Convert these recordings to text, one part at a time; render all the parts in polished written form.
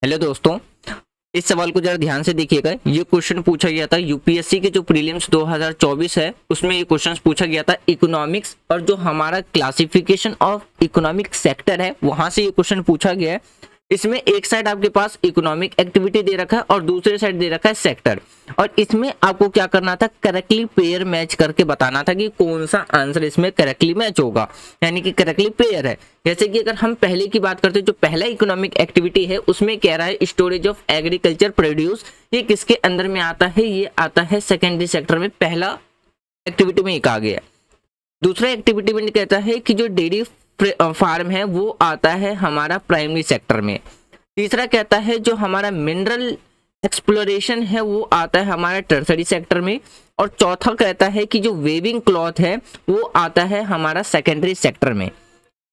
Hello दोस्तों, इस सवाल को जरा ध्यान से देखिएगा। ये क्वेश्चन पूछा गया था यूपीएससी के जो प्रीलिम्स 2024 है उसमें ये क्वेश्चन पूछा गया था इकोनॉमिक्स और जो हमारा क्लासिफिकेशन ऑफ इकोनॉमिक सेक्टर है वहां से ये क्वेश्चन पूछा गया है। इसमें एक साइड आपके पास इकोनॉमिक एक्टिविटी दे रखा है और दूसरे साइड दे रखा है सेक्टर, और इसमें आपको क्या करना था, करेक्टली पेयर मैच करके बताना था कि कौन सा आंसर इसमें करेक्टली मैच होगा, यानी कि करेक्टली पेयर है। जैसे कि अगर हम पहले की बात करते हैं, जो पहला इकोनॉमिक एक्टिविटी है उसमें कह रहा है स्टोरेज ऑफ एग्रीकल्चर प्रोड्यूस, ये किसके अंदर में आता है, ये आता है सेकेंडरी सेक्टर में। पहला एक्टिविटी में ये कहा गया। दूसरा एक्टिविटी में कहता है कि जो डेयरी फार्म है वो आता है हमारा प्राइमरी सेक्टर में। तीसरा कहता है जो हमारा मिनरल एक्सप्लोरेशन है वो आता है हमारा टर्सरी सेक्टर में। और चौथा कहता है कि जो वेविंग क्लॉथ है वो आता है हमारा सेकेंडरी सेक्टर में।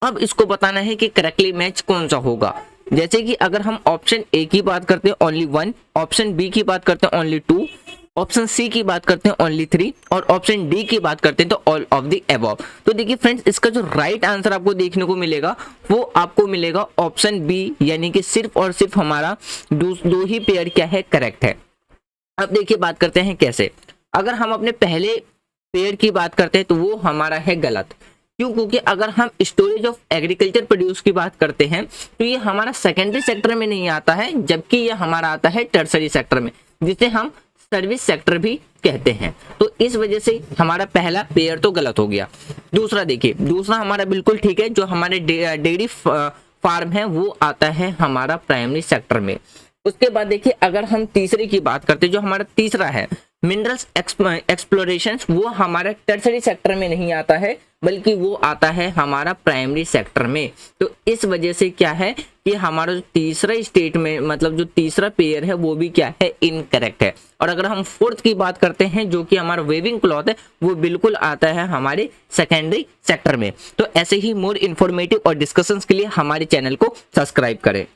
अब इसको बताना है कि करेक्टली मैच कौन सा होगा। जैसे कि अगर हम ऑप्शन ए की बात करते हैं ओनली 1, ऑप्शन बी की बात करते हैं ओनली 2, ऑप्शन सी की बात करते हैं ओनली 3 और ऑप्शन डी की बात करते हैं तो ऑल ऑफ द अबव। तो देखिए फ्रेंड्स, इसका जो राइट आंसर आपको देखने को मिलेगा वो आपको मिलेगा ऑप्शन बी, यानी कि सिर्फ और सिर्फ हमारा दो ही पेयर क्या है, करेक्ट है। अब देखिए बात करते हैं कैसे। अगर हम अपने पहले पेयर की बात करते हैं तो वो हमारा है गलत। क्यों? क्योंकि अगर हम स्टोरेज ऑफ एग्रीकल्चर प्रोड्यूस की बात करते हैं तो ये हमारा सेकेंडरी सेक्टर में नहीं आता है, जबकि ये हमारा आता है टर्सरी सेक्टर में, जिसे हम सर्विस सेक्टर भी कहते हैं। तो इस वजह से हमारा पहला पेयर तो गलत हो गया। दूसरा देखिए, दूसरा हमारा बिल्कुल ठीक है। जो हमारे डेयरी फार्म है वो आता है हमारा प्राइमरी सेक्टर में। उसके बाद देखिए, अगर हम तीसरे की बात करते हैं, जो हमारा तीसरा है मिनरल्स एक्सप्लोरेशन, वो हमारा टर्सरी सेक्टर में नहीं आता है, बल्कि वो आता है हमारा प्राइमरी सेक्टर में। तो इस वजह से क्या है कि हमारा जो तीसरा स्टेट में, मतलब जो तीसरा पेयर है वो भी क्या है, इनकरेक्ट है। और अगर हम फोर्थ की बात करते हैं, जो कि हमारा वेविंग क्लॉथ है, वो बिल्कुल आता है हमारे सेकेंडरी सेक्टर में। तो ऐसे ही मोर इन्फॉर्मेटिव और डिस्कशंस के लिए हमारे चैनल को सब्सक्राइब करें।